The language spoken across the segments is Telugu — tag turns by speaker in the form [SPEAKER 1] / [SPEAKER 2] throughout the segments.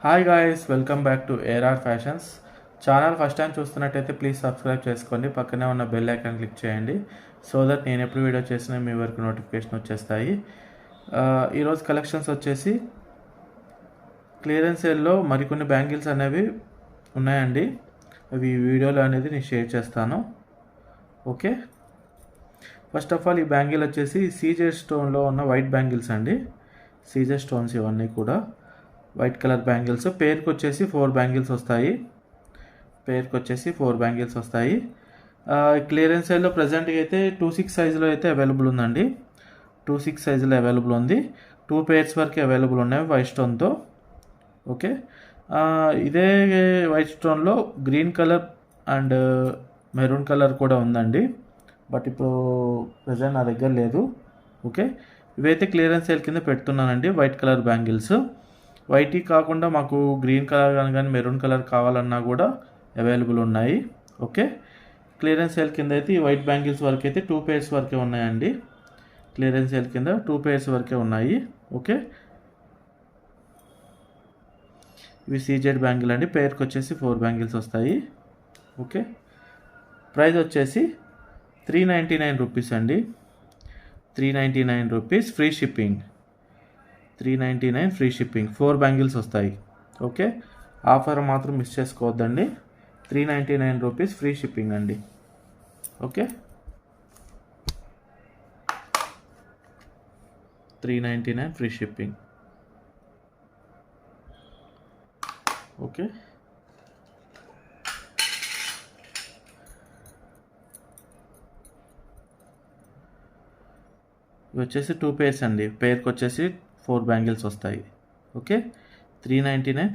[SPEAKER 1] Hi guys, welcome back to AR fashions channel. First time చూస్తున్నట్టయితే ప్లీజ్ సబ్స్క్రైబ్ చేసుకోండి. పక్కనే ఉన్న బెల్ ఐకాన్ క్లిక్ చేయండి సో దట్ నేను ఎప్పుడు వీడియో చేసినా మీ వరకు నోటిఫికేషన్ వచ్చేస్తాయి. ఈరోజు కలెక్షన్స్ వచ్చేసి క్లియరెన్స్ సేల్లో మరికొన్ని బ్యాంగిల్స్ అనేవి ఉన్నాయండి. అవి వీడియోలో అనేది నేను షేర్ చేస్తాను. ఓకే, ఫస్ట్ ఆఫ్ ఆల్ ఈ బ్యాంగిల్ వచ్చేసి సీజే స్టోన్లో ఉన్న వైట్ బ్యాంగిల్స్ అండి. సీజే స్టోన్స్ ఇవన్నీ కూడా వైట్ కలర్ బ్యాంగిల్స్. పేరుకి వచ్చేసి 4 బ్యాంగిల్స్ వస్తాయి. క్లియరెన్స్ సేల్లో ప్రజెంట్గా అయితే 2/6 సైజులో అయితే అవైలబుల్ ఉందండి. 2/6 సైజులో అవైలబుల్ ఉంది. 2 పేర్స్ వరకు అవైలబుల్ ఉన్నాయి వైట్ స్టోన్తో. ఓకే, ఇదే వైట్ స్టోన్లో green colour and maroon colour కూడా ఉందండి. బట్ ఇప్పుడు ప్రజెంట్ నా దగ్గర లేదు. ఓకే, ఇవైతే క్లియరెన్స్ సేల్ కింద పెడుతున్నానండి. White colour bangles. వైట్ కాకుండా మాకు గ్రీన్ కలర్ కానీ మెరూన్ కలర్ కావాలన్నా కూడా అవైలబుల్ ఉన్నాయి. ఓకే, క్లియరెన్స్ సేల్ కింద అయితే ఈ వైట్ బ్యాంగిల్స్ వరకు అయితే 2 పేర్స్ వరకే ఉన్నాయండి. క్లియరెన్స్ సేల్ కింద 2 పేర్స్ వరకే ఉన్నాయి. ఓకే, ఇవి సీజెడ్ బ్యాంగిల్ అండి. పేర్కి వచ్చేసి 4 బ్యాంగిల్స్ వస్తాయి. ఓకే, ప్రైస్ వచ్చేసి 399 రూపీస్ అండి. 399 rupees free shipping. 399 free shipping. 4 bangles వస్తాయి. ఓకే, ఆఫర్ మాత్రం మిస్ చేసుకోవద్దండి. 399 రూపీస్ ఫ్రీ షిప్పింగ్ అండి. Okay, 399 free shipping. ఓకే, ఇవి వచ్చేసి 2 పేర్స్ అండి. పేర్కి వచ్చేసి 4 బ్యాంగిల్స్ వస్తాయి. Okay, 399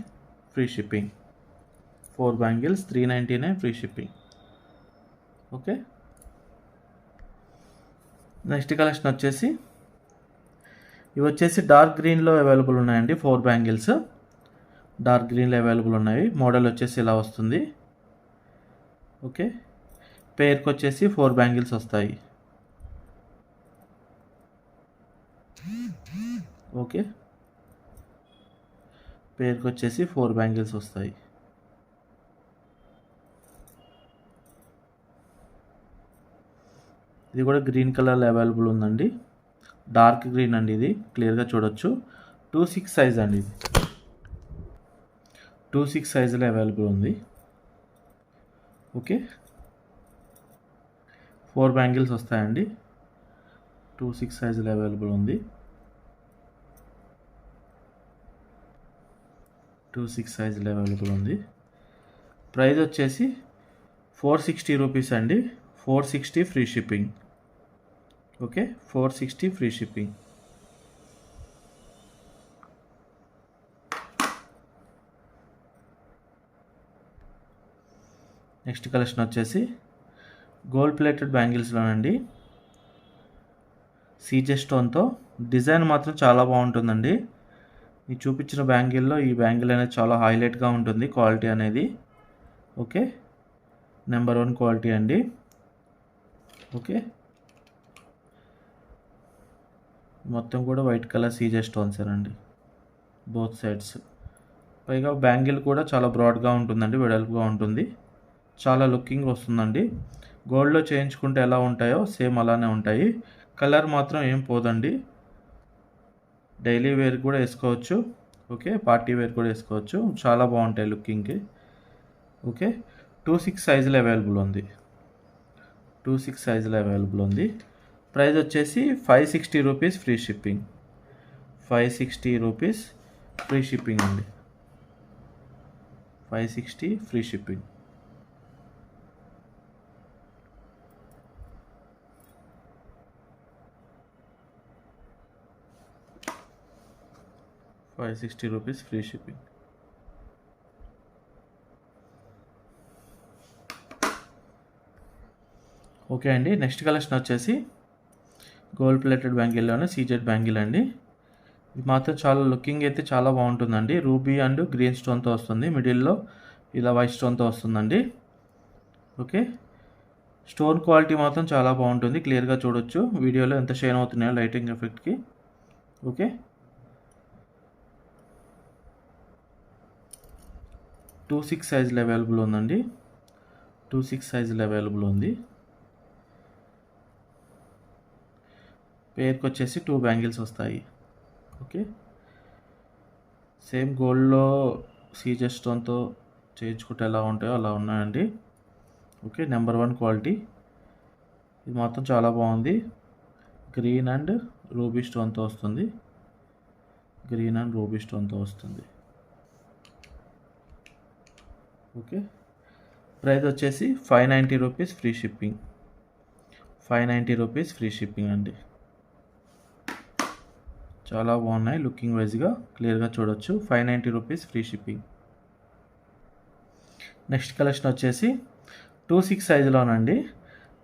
[SPEAKER 1] free shipping. 4 bangles 399 free shipping. Okay, next collection వచ్చేసి ఇవి వచ్చేసి డార్క్ గ్రీన్లో అవైలబుల్ ఉన్నాయండి. 4 బ్యాంగిల్స్ డార్క్ గ్రీన్లో అవైలబుల్ ఉన్నాయి. మోడల్ వచ్చేసి ఇలా వస్తుంది. ఓకే, పేర్కి వచ్చేసి 4 బ్యాంగిల్స్ వస్తాయి. ఓకే, పేరుకి వచ్చేసి 4 బ్యాంగిల్స్ వస్తాయి. ఇది కూడా గ్రీన్ కలర్లో అవైలబుల్ ఉందండి. డార్క్ గ్రీన్ అండి. ఇది క్లియర్గా చూడొచ్చు. 2/6 సైజ్ అండి. ఇది 2/6 సైజులో అవైలబుల్ ఉంది. ఓకే, 4 బ్యాంగిల్స్ వస్తాయండి. 2/6 సైజులో అవైలబుల్ ఉంది. 2/6 సైజులో అవైలబుల్ ఉంది. ప్రైస్ వచ్చేసి 460 రూపీస్ అండి. 460 free shipping. Okay, 460 free shipping. Next collection వచ్చేసి గోల్డ్ ప్లేటెడ్ బ్యాంగిల్స్లోనండి. సీజే స్టోన్తో డిజైన్ మాత్రం చాలా బాగుంటుందండి. ఈ చూపించిన బ్యాంగిల్లో ఈ బ్యాంగిల్ అనేది చాలా హైలైట్గా ఉంటుంది. క్వాలిటీ అనేది ఓకే, నెంబర్ 1 క్వాలిటీ అండి. ఓకే, మొత్తం కూడా వైట్ కలర్ సీజే స్టోన్స్ అండి బోత్ సైడ్స్. పైగా బ్యాంగిల్ కూడా చాలా బ్రాడ్గా ఉంటుందండి, వెడల్పుగా ఉంటుంది. చాలా లుకింగ్ వస్తుందండి. గోల్డ్లో చేయించుకుంటే ఎలా ఉంటాయో సేమ్ అలానే ఉంటాయి. కలర్ మాత్రం ఏం పోదండి. డైలీ వేర్ కూడా వేసుకోవచ్చు. ఓకే, పార్టీ వేర్ కూడా వేసుకోవచ్చు. చాలా బాగుంటాయి లుకింగ్కి. ఓకే, 2/6 సైజులో అవైలబుల్ ఉంది. 2/6 సైజులో అవైలబుల్ ఉంది. ప్రైస్ వచ్చేసి 560 rupees free shipping. 560 rupees free shipping అండి. 560 free shipping. ₹560 free shipping. Okay అండి, నెక్స్ట్ కలెక్షన్ వచ్చేసి గోల్డ్ ప్లేటెడ్ బ్యాంగిల్లోనే సీజెడ్ బ్యాంగిల్ అండి. ఇది మాత్రం చాలా లుకింగ్ అయితే చాలా బాగుంటుందండి. రూబీ అండ్ గ్రీన్ స్టోన్తో వస్తుంది. మిడిల్లో ఇలా వైట్ స్టోన్తో వస్తుందండి. ఓకే, స్టోన్ క్వాలిటీ మాత్రం చాలా బాగుంటుంది. క్లియర్గా చూడొచ్చు వీడియోలో ఎంత షైన్ అవుతున్నాయో లైటింగ్ ఎఫెక్ట్కి. ఓకే, 2/6 సైజులో అవైలబుల్ ఉందండి. 2/6 సైజులో అవైలబుల్ ఉంది. పేర్కి వచ్చేసి 2 బ్యాంగిల్స్ వస్తాయి. ఓకే, సేమ్ గోల్డ్లో సీజర్ స్టోన్తో చేయించుకుంటే ఎలా ఉంటాయో అలా ఉన్నాయండి. Okay, number 1 quality. ఇది మాత్రం చాలా బాగుంది. గ్రీన్ అండ్ రూబీ స్టోన్తో వస్తుంది. గ్రీన్ అండ్ రూబీ స్టోన్తో వస్తుంది. ఓకే, ప్రైస్ వచ్చేసి 590 rupees free shipping. 590 rupees free shipping అండి. చాలా బాగున్నాయి, లుకింగ్ వైజ్గా క్లియర్గా చూడొచ్చు. 590 rupees free shipping. Next collection వచ్చేసి 2/6 సైజులోనండి.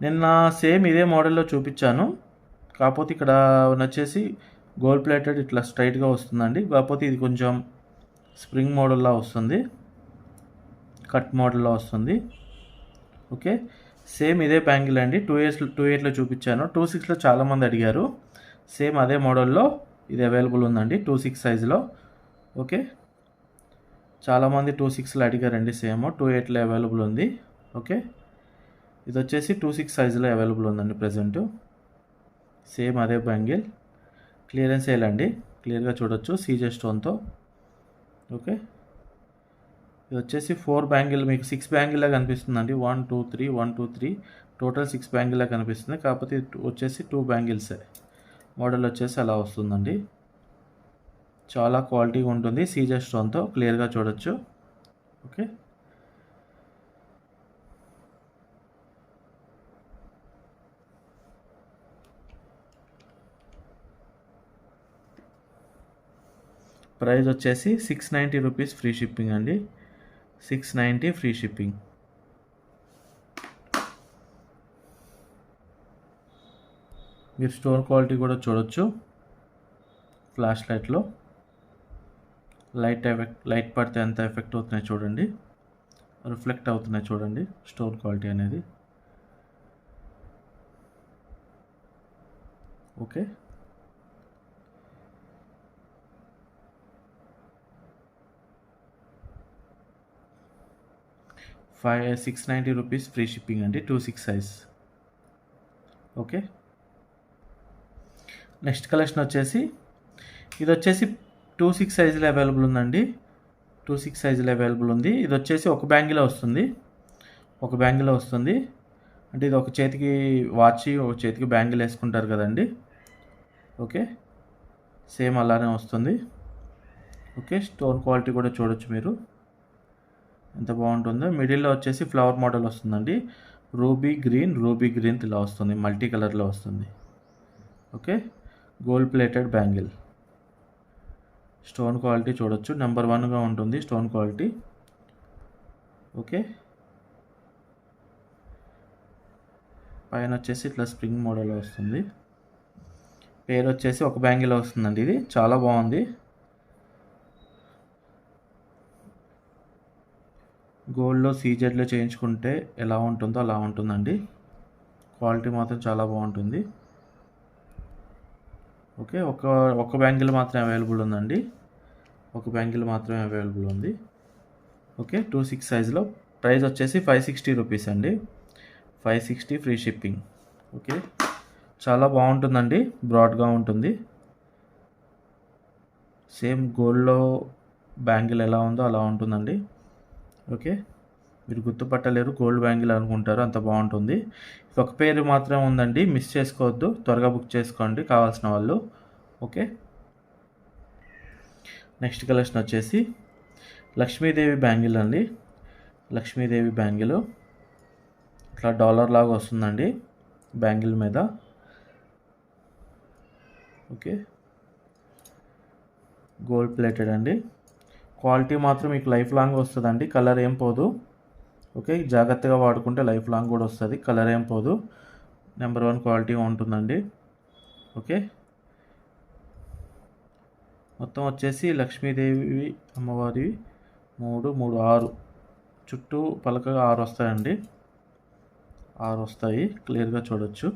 [SPEAKER 1] నిన్న సేమ్ ఇదే మోడల్లో చూపించాను, కాకపోతే ఇక్కడ వచ్చేసి గోల్డ్ ప్లేటెడ్ ఇట్లా స్ట్రైట్గా వస్తుందండి. కాకపోతే ఇది కొంచెం స్ప్రింగ్ మోడల్లో వస్తుంది, కట్ మోడల్లో వస్తుంది. ఓకే, సేమ్ ఇదే బ్యాంగిల్ అండి. 2/8లో చూపించాను. 2/6లో చాలామంది అడిగారు. సేమ్ అదే మోడల్లో ఇది అవైలబుల్ ఉందండి 2/6 సైజులో. ఓకే, చాలామంది 2/6లో అడిగారండి. సేమ్ 2/8లో అవైలబుల్ ఉంది. ఓకే, ఇది వచ్చేసి 2/6 సైజులో అవైలబుల్ ఉందండి ప్రజెంట్. సేమ్ అదే బ్యాంగిల్, క్లియరెన్స్ సేల్ అండి, క్లియర్గా చూడొచ్చు సీజర్ స్టోన్తో. ఓకే, ఇది వచ్చేసి 4 బ్యాంగిల్, మీకు 6 బ్యాంగిల్లా కనిపిస్తుందండి. 1 2 3 1 2 3 టోటల్ 6 బ్యాంగిల్లా కనిపిస్తుంది. కాకపోతే వచ్చేసి 2 బ్యాంగిల్సే. మోడల్ వచ్చేసి అలా వస్తుందండి. చాలా క్వాలిటీగా ఉంటుంది సీజర్ స్టోన్తో, క్లియర్గా చూడొచ్చు. ఓకే, ప్రైస్ వచ్చేసి 690 రూపీస్ ఫ్రీ షిప్పింగ్ అండి. 690 ఫ్రీ షిప్పింగ్. మీరు స్టోన్ క్వాలిటీ కూడా చూడొచ్చు. ఫ్లాష్ లైట్లో లైట్ పడితే ఎంత ఎఫెక్ట్ అవుతున్నాయి చూడండి, రిఫ్లెక్ట్ అవుతున్నాయి చూడండి స్టోన్ క్వాలిటీ అనేది. ఓకే, 690 రూపీస్ ఫ్రీ షిప్పింగ్ అండి. 2/6 సైజ్. ఓకే, నెక్స్ట్ కలెక్షన్ వచ్చేసి ఇది వచ్చేసి 2/6 సైజులో అవైలబుల్ ఉందండి. 2/6 సైజులో అవైలబుల్ ఉంది. ఇది వచ్చేసి ఒక బ్యాంగిల్లో వస్తుంది. ఒక బ్యాంగిల్లో వస్తుంది అంటే ఇది ఒక చేతికి వాచ్, ఒక చేతికి బ్యాంగిల్ వేసుకుంటారు కదండి. ఓకే, సేమ్ అలానే వస్తుంది. ఓకే, స్టోన్ క్వాలిటీ కూడా చూడొచ్చు మీరు ఎంత బాగుంటుందో. మిడిల్లో వచ్చేసి ఫ్లవర్ మోడల్ వస్తుందండి. రూబీ గ్రీన్ ఇలా వస్తుంది, మల్టీ కలర్లో వస్తుంది. Okay, gold plated bangle. Stone quality చూడొచ్చు, నెంబర్ 1గా ఉంటుంది స్టోన్ క్వాలిటీ. ఓకే, పైన వచ్చేసి ఇట్లా స్ప్రింగ్ మోడల్ వస్తుంది. పేరు వచ్చేసి ఒక బ్యాంగిల్ వస్తుందండి. ఇది చాలా బాగుంది. గోల్డ్లో సీజెడ్లో చేయించుకుంటే ఎలా ఉంటుందో అలా ఉంటుందండి. క్వాలిటీ మాత్రం చాలా బాగుంటుంది. ఓకే, ఒక బ్యాంగిల్ మాత్రమే అవైలబుల్ ఉందండి. ఒక బ్యాంగిల్ మాత్రమే అవైలబుల్ ఉంది. ఓకే, 2/6 సైజులో. ప్రైస్ వచ్చేసి 560 రూపీస్ అండి. 560 ఫ్రీ షిప్పింగ్. ఓకే, చాలా బాగుంటుందండి, బ్రాడ్గా ఉంటుంది. సేమ్ గోల్డ్లో బ్యాంగిల్ ఎలా ఉందో అలా ఉంటుందండి. ఓకే, మీరు గుర్తుపట్టలేరు, గోల్డ్ బ్యాంగిల్ అనుకుంటారు, అంత బాగుంటుంది. ఇది ఒక పేరు మాత్రమే ఉందండి, మిస్ చేసుకోవద్దు, త్వరగా బుక్ చేసుకోండి కావాల్సిన వాళ్ళు. ఓకే, నెక్స్ట్ కలెక్షన్ వచ్చేసి లక్ష్మీదేవి బ్యాంగిల్ అండి. లక్ష్మీదేవి బ్యాంగిల్ ఇట్లా డాలర్ లాగా వస్తుందండి బ్యాంగిల్ మీద. ఓకే, గోల్డ్ ప్లేటెడ్ అండి. క్వాలిటీ మాత్రం మీకు లైఫ్ లాంగ్ వస్తుందండి, కలర్ ఏం పోదు. ఓకే, జాగ్రత్తగా వాడుకుంటే లైఫ్ లాంగ్ కూడా వస్తుంది, కలర్ ఏం పోదు. నెంబర్ 1 క్వాలిటీ ఉంటుందండి. ఓకే, మొత్తం వచ్చేసి లక్ష్మీదేవి అమ్మవారి 3 3 6 చుట్టూ పలకగా 6 వస్తాయండి. 6 వస్తాయి, క్లియర్గా చూడొచ్చు.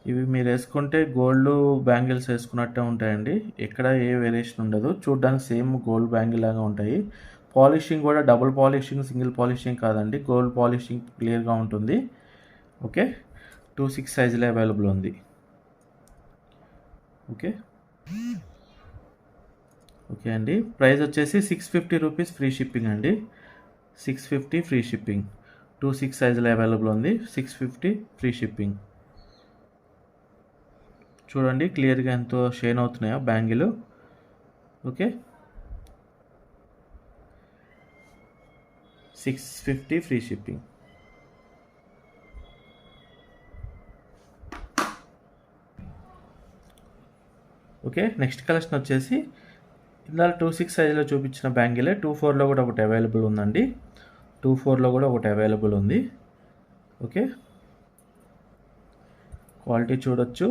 [SPEAKER 1] ఇవి మీరు వేసుకుంటే గోల్డ్ బ్యాంగిల్స్ వేసుకున్నట్టే ఉంటాయండి. ఎక్కడ ఏ వేరియేషన్ ఉండదు. చూడ్డానికి సేమ్ గోల్డ్ బ్యాంగిల్ లాగా ఉంటాయి. పాలిషింగ్ కూడా డబుల్ పాలిషింగ్, సింగిల్ పాలిషింగ్ కాదండి. గోల్డ్ పాలిషింగ్ క్లియర్గా ఉంటుంది. ఓకే, 2/6 సైజులో అవైలబుల్ ఉంది. ఓకే ఓకే అండి. ప్రైస్ వచ్చేసి 650 రూపీస్ ఫ్రీ షిప్పింగ్ అండి. 650 ఫ్రీ షిప్పింగ్. 2/6 సైజులో అవైలబుల్ ఉంది. 650 ఫ్రీ షిప్పింగ్. చూడండి క్లియర్గా ఎంతో షైన్ అవుతున్నాయో bangle. Okay, 650 free shipping. Okay, next collection వచ్చేసి ఇందాక 2/6 సైజులో చూపించిన బ్యాంగిలే 2/4లో కూడా ఒకటి అవైలబుల్ ఉందండి. 2/4లో కూడా ఒకటి అవైలబుల్ ఉంది. ఓకే, క్వాలిటీ చూడొచ్చు.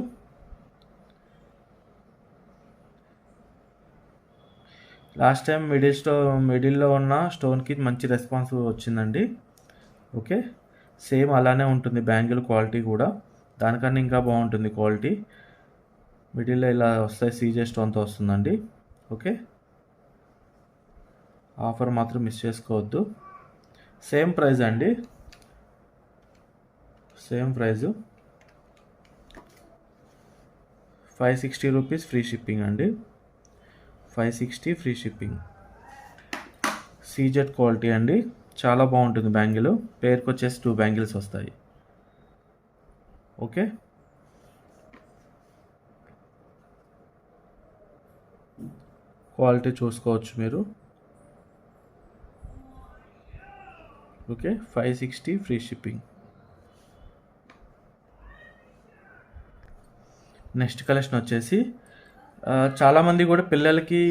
[SPEAKER 1] లాస్ట్ టైం మిడిల్లో ఉన్న స్టోన్కి మంచి రెస్పాన్స్ వచ్చిందండి. ఓకే, సేమ్ అలానే ఉంటుంది బ్యాంగిల్ క్వాలిటీ కూడా. దానికన్నా ఇంకా బాగుంటుంది క్వాలిటీ. మిడిల్లో ఇలా వస్తాయి, సీజే స్టోన్తో వస్తుందండి. ఓకే, ఆఫర్ మాత్రం మిస్ చేసుకోవద్దు. సేమ్ ప్రైస్ అండి, same price 560 rupees free shipping అండి. 560 ఫ్రీ షిప్పింగ్. సీజెడ్ క్వాలిటీ అండి, చాలా బాగుంటుంది బ్యాంగిల్. పేరుకి వచ్చేసి 2 బ్యాంగిల్స్ వస్తాయి. ఓకే, క్వాలిటీ చూసుకోవచ్చు మీరు. Okay, 560 free shipping. Next collection వచ్చేసి చాలామంది కూడా పిల్లలకి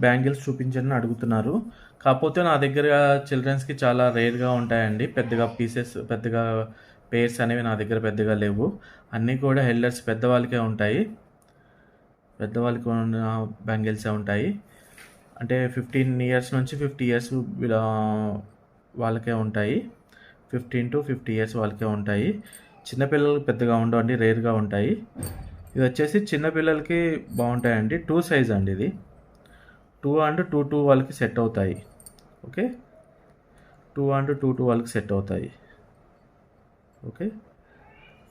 [SPEAKER 1] బ్యాంగిల్స్ చూపించని అడుగుతున్నారు. కాకపోతే నా దగ్గర చిల్డ్రన్స్కి చాలా రేర్గా ఉంటాయండి. పెద్దగా పేర్స్ అనేవి నా దగ్గర పెద్దగా లేవు. అన్నీ కూడా హెల్డర్స్ పెద్దవాళ్ళకే ఉంటాయి. పెద్దవాళ్ళకి ఉన్న బ్యాంగిల్సే ఉంటాయి. అంటే 15 ఇయర్స్ నుంచి 50 ఇయర్స్ వాళ్ళకే ఉంటాయి. 15 to 50 ఇయర్స్ వాళ్ళకే ఉంటాయి. చిన్నపిల్లలకి పెద్దగా ఉండవండి, రేర్గా ఉంటాయి. ఇది వచ్చేసి చిన్నపిల్లలకి బాగుంటాయండి. 2 సైజ్ అండి ఇది. 2 and 2 వాళ్ళకి సెట్ అవుతాయి. ఓకే, 2 and 2 వాళ్ళకి సెట్ అవుతాయి. ఓకే,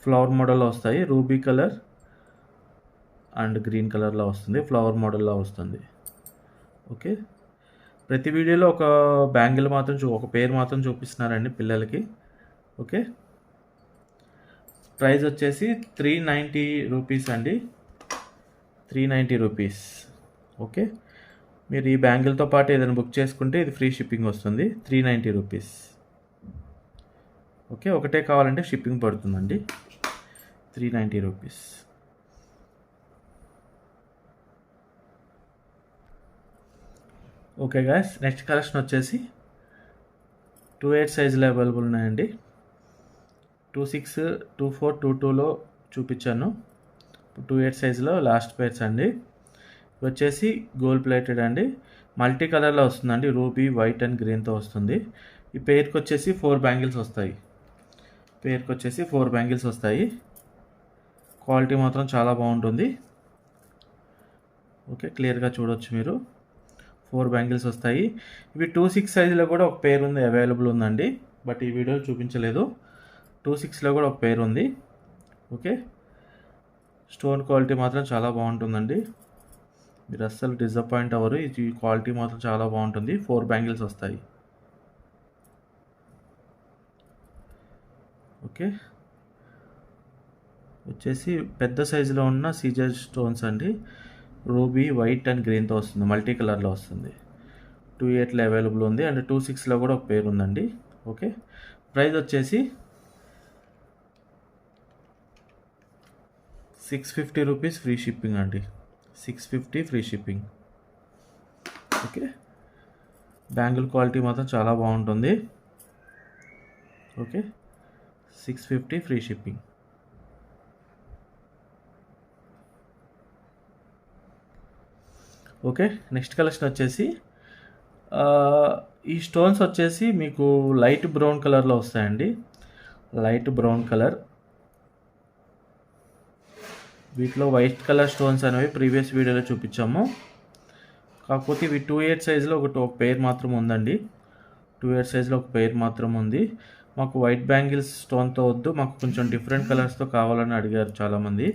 [SPEAKER 1] ఫ్లవర్ మోడల్లో వస్తాయి. రూబీ కలర్ అండ్ గ్రీన్ కలర్లో వస్తుంది. ఫ్లవర్ మోడల్లో వస్తుంది. ఓకే, ప్రతి వీడియోలో ఒక బ్యాంగిల్ మాత్రం ఒక పేరు మాత్రం చూపిస్తున్నారండి పిల్లలకి. ఓకే, ప్రైస్ వచ్చేసి 390 రూపీస్ అండి. 390 రూపీస్. ఓకే, మీరు ఈ బ్యాంగిల్తో పాటు ఏదైనా బుక్ చేసుకుంటే ఇది ఫ్రీ షిప్పింగ్ వస్తుంది. 390 రూపీస్. ఓకే, ఒకటే కావాలంటే షిప్పింగ్ పడుతుందండి. 390 rupees. Okay guys, next collection వచ్చేసి 2/8 సైజులో అవైలబుల్ ఉన్నాయండి. 2/6, 2/4, 2/2లో చూపించాను. 2/8 సైజులో లాస్ట్ పేర్స్ అండి. ఇవి వచ్చేసి గోల్డ్ ప్లేటెడ్ అండి. మల్టీ కలర్లో వస్తుందండి. రూబీ, వైట్ అండ్ గ్రీన్తో వస్తుంది. ఈ పేరుకి వచ్చేసి 4 బ్యాంగిల్స్ వస్తాయి. క్వాలిటీ మాత్రం చాలా బాగుంటుంది. ఓకే, క్లియర్గా చూడవచ్చు మీరు. 4 బ్యాంగిల్స్ వస్తాయి. ఇవి 2/6 సైజులో కూడా ఒక పేరు ఉంది, అవైలబుల్ ఉందండి. బట్ ఈ వీడియో చూపించలేదు. 2/6లో కూడా ఒక పేరు ఉంది. ఓకే, స్టోన్ క్వాలిటీ మాత్రం చాలా బాగుంటుందండి. మీరు అస్సలు డిసప్పాయింట్ అవ్వరు. ఈ క్వాలిటీ మాత్రం చాలా బాగుంటుంది. 4 బ్యాంగిల్స్ వస్తాయి. ఓకే, వచ్చేసి పెద్ద సైజులో ఉన్న సీజర్ స్టోన్స్ అండి. రూబీ, వైట్ అండ్ గ్రీన్తో వస్తుంది. మల్టీ కలర్లో వస్తుంది. 2/8లో అవైలబుల్ ఉంది. అండ్ 2/6లో కూడా ఒక పేరు ఉందండి. ఓకే, ప్రైస్ వచ్చేసి 650 రూపీస్ ఫ్రీ షిప్పింగ్ అండి. 650 free shipping. Okay, bangle quality మాత్రం చాలా బాగుంటుంది. Okay, 650 free shipping. Okay, next collection వచ్చేసి ఈ స్టోన్స్ వచ్చేసి మీకు లైట్ బ్రౌన్ కలర్లో వస్తాయండి. Light brown colour. వీటిలో వైట్ కలర్ స్టోన్స్ అనేవి ప్రీవియస్ వీడియోలో చూపించాము. కాకపోతే ఇవి 2/8 సైజులో ఒక పెయిర్ మాత్రం ఉందండి. 2/8 సైజులో ఒక పెయిర్ మాత్రం ఉంది. మాకు వైట్ బ్యాంగిల్స్ స్టోన్తో వద్దు, మాకు కొంచెం డిఫరెంట్ కలర్స్తో కావాలని అడిగారు చాలామంది.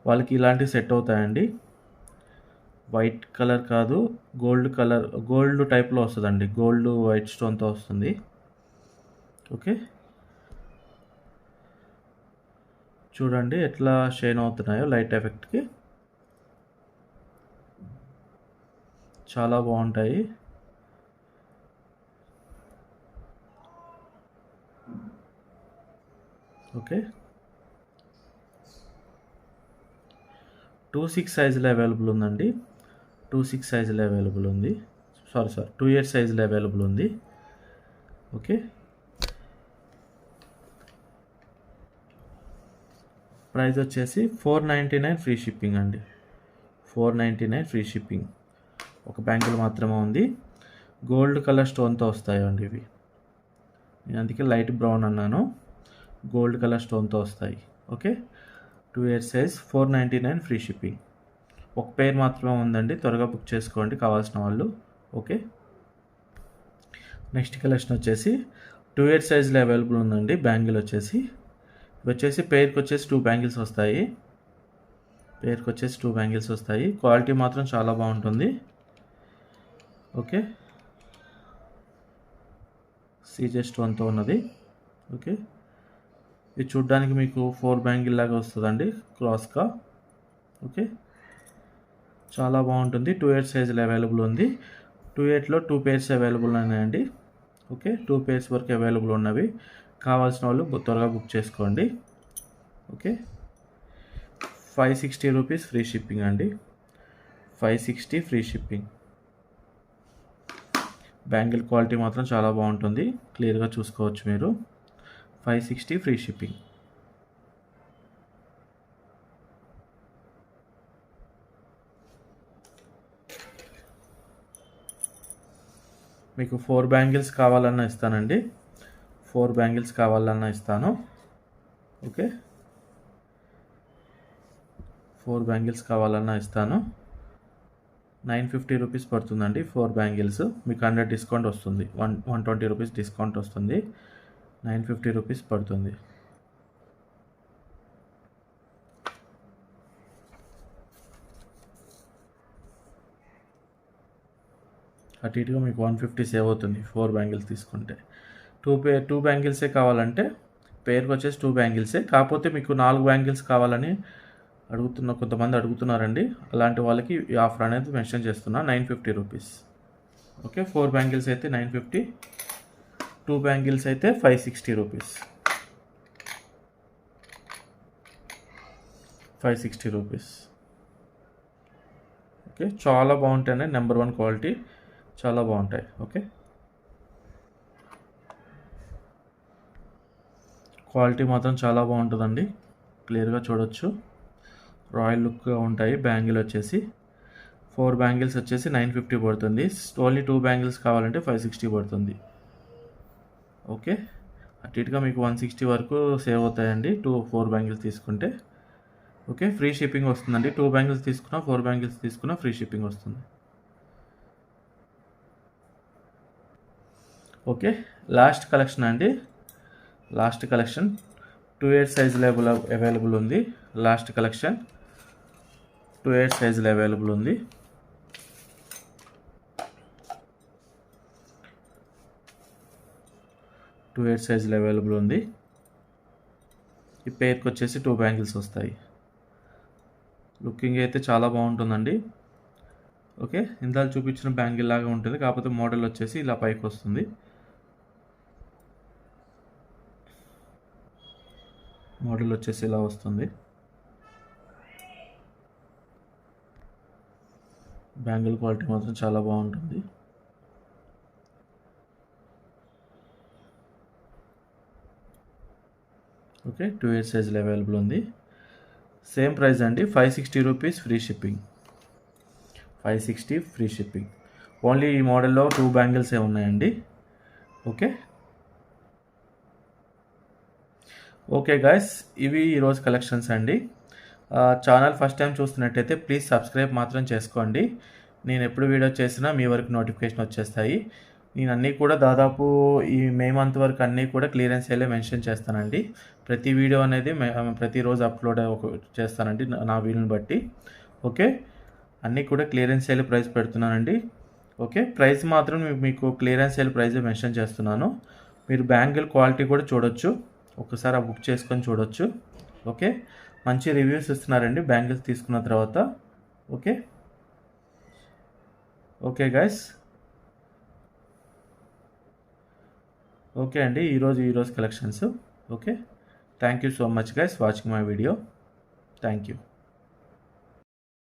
[SPEAKER 1] వాళ్ళకి ఇలాంటివి సెట్ అవుతాయండి. వైట్ కలర్ కాదు, గోల్డ్ టైప్లో వస్తుందండి. గోల్డ్ వైట్ స్టోన్తో వస్తుంది. ఓకే, చూడండి ఎట్లా షైన్ అవుతున్నాయో లైట్ ఎఫెక్ట్కి. చాలా బాగుంటాయి. ఓకే, 2/6 సైజులో అవైలబుల్ ఉందండి. 2/6 సైజులో అవైలబుల్ ఉంది. 2/8 సైజులో అవైలబుల్ ఉంది. ఓకే, ప్రైస్ వచ్చేసి 499 ఫ్రీ షిప్పింగ్ అండి. 499 ఫ్రీ షిప్పింగ్. ఒక బ్యాంగిల్ మాత్రమే ఉంది. గోల్డ్ కలర్ స్టోన్తో వస్తాయండి ఇవి. నేను అందుకే లైట్ బ్రౌన్ అన్నాను. గోల్డ్ కలర్ స్టోన్తో వస్తాయి. Okay, 2/8 size, 499 free shipping. ఒక పేర్ మాత్రమే ఉందండి, త్వరగా బుక్ చేసుకోండి కావాల్సిన వాళ్ళు. ఓకే, నెక్స్ట్ కలెక్షన్ వచ్చేసి 2/8 సైజులో అవైలబుల్ ఉందండి. బ్యాంగిల్ వచ్చేసి పేర్కి వచ్చేసి 2 బ్యాంగిల్స్ వస్తాయి. క్వాలిటీ మాత్రం చాలా బాగుంటుంది. ఓకే, సీజే స్టోన్తో ఉన్నది. ఓకే, ఇది చూడ్డానికి మీకు 4 బ్యాంగిల్ లాగా వస్తుందండి క్రాస్గా. ఓకే, చాలా బాగుంటుంది. 2/8 సైజులో అవైలబుల్ ఉంది. 2/8లో 2 పేర్స్ అవైలబుల్ ఉన్నాయండి. ఓకే, 2 పేర్స్ వరకు అవైలబుల్ ఉన్నవి. కావాల్సిన వాళ్ళు త్వరగా బుక్ చేసుకోండి. ఓకే, 560 రూపీస్ ఫ్రీ షిప్పింగ్ అండి. 560 ఫ్రీ షిప్పింగ్. బ్యాంగిల్ క్వాలిటీ మాత్రం చాలా బాగుంటుంది, క్లియర్గా చూసుకోవచ్చు మీరు. 560 ఫ్రీ షిప్పింగ్. మీకు 4 బ్యాంగిల్స్ కావాలన్నా ఇస్తానండి. 4 బ్యాంగిల్స్ కావాలన్నా ఇస్తాను. ఓకే, 4 బ్యాంగిల్స్ కావాలన్నా ఇస్తాను. 950 రూపీస్ పడుతుందండి 4 బ్యాంగిల్స్. మీకు 100 డిస్కౌంట్ వస్తుంది. 120 రూపీస్ డిస్కౌంట్ వస్తుంది. 950 రూపీస్ పడుతుంది. అటు ఇటుగా మీకు 150 సేవ్ అవుతుంది 4 బ్యాంగిల్స్ తీసుకుంటే. 2 బ్యాంగిల్సే కావాలంటే పేరుకి వచ్చేసి 2 బ్యాంగిల్సే. కాకపోతే మీకు 4 బ్యాంగిల్స్ కావాలని కొంతమంది అడుగుతున్నారండి. అలాంటి వాళ్ళకి ఈ ఆఫర్ అనేది మెన్షన్ చేస్తున్నా. 950 రూపీస్. ఓకే, 4 బ్యాంగిల్స్ అయితే 950, 2 బ్యాంగిల్స్ అయితే 560 రూపీస్. 560 రూపీస్. ఓకే, చాలా బాగుంటాయండి. నెంబర్ 1 క్వాలిటీ, చాలా బాగుంటాయి. ఓకే, క్వాలిటీ మాత్రం చాలా బాగుంటుందండి, క్లియర్గా చూడొచ్చు. రాయల్ లుక్గా ఉంటాయి. బ్యాంగిల్ వచ్చేసి 4 బ్యాంగిల్స్ వచ్చేసి 950 పడుతుంది. ఓన్లీ 2 బ్యాంగిల్స్ కావాలంటే 560 పడుతుంది. ఓకే, అటు ఇటుగా మీకు 160 వరకు సేవ్ అవుతాయండి 4 బ్యాంగిల్స్ తీసుకుంటే. ఓకే, ఫ్రీ షిప్పింగ్ వస్తుందండి. 2 బ్యాంగిల్స్ తీసుకున్నా, 4 బ్యాంగిల్స్ తీసుకున్నా ఫ్రీ షిప్పింగ్ వస్తుంది. ఓకే, లాస్ట్ కలెక్షన్ అండి. 2/8 సైజులో అవైలబుల్ ఉంది. లాస్ట్ కలెక్షన్ 2/8 సైజులో అవైలబుల్ ఉంది. ఈ పేర్కి వచ్చేసి 2 బ్యాంగిల్స్ వస్తాయి. లుకింగ్ అయితే చాలా బాగుంటుందండి. ఓకే, ఇందాక చూపించిన బ్యాంగిల్ లాగా ఉంటుంది, కాకపోతే మోడల్ వచ్చేసి ఇలా పైకి వస్తుంది. మోడల్ వచ్చేసి ఇలా వస్తుంది. బ్యాంగిల్ క్వాలిటీ మాత్రం చాలా బాగుంటుంది. ఓకే, 2/8 సైజులో అవైలబుల్ ఉంది. సేమ్ ప్రైస్ అండి, 560 rupees free shipping. 560 free shipping. Only ఈ మోడల్లో 2 బ్యాంగిల్సే ఉన్నాయండి. ఓకే, ఓకే గాయస్, ఇవి ఈరోజు కలెక్షన్స్ అండి. ఛానల్ ఫస్ట్ టైం చూస్తున్నట్టయితే ప్లీజ్ సబ్స్క్రైబ్ మాత్రం చేసుకోండి. నేను ఎప్పుడు వీడియో చేసినా మీ వరకు నోటిఫికేషన్ వచ్చేస్తాయి. నేను అన్నీ కూడా దాదాపు ఈ మే మంత్ వరకు అన్నీ కూడా క్లియరెన్స్ సేలే మెన్షన్ చేస్తానండి. ప్రతి వీడియో అనేది ప్రతిరోజు అప్లోడ్ చేస్తానండి నా వీలుని బట్టి. ఓకే, అన్నీ కూడా క్లియరెన్స్ సేల్ ప్రైస్ పెడుతున్నానండి. ఓకే, ప్రైస్ మాత్రం మీకు క్లియరెన్స్ సేల్ ప్రైస్ మెన్షన్ చేస్తున్నాను. మీరు బ్యాంగిల్ క్వాలిటీ కూడా చూడొచ్చు, ఒకసారి ఆ బుక్ చేసుకొని చూడొచ్చు. ఓకే, మంచి రివ్యూస్ ఇస్తున్నారండి బ్యాంగిల్స్ తీసుకున్న తర్వాత. ఓకే ఓకే గైస్, ఓకే అండి, ఈరోజు collections. Okay, thank you so much guys watching my video. Thank you.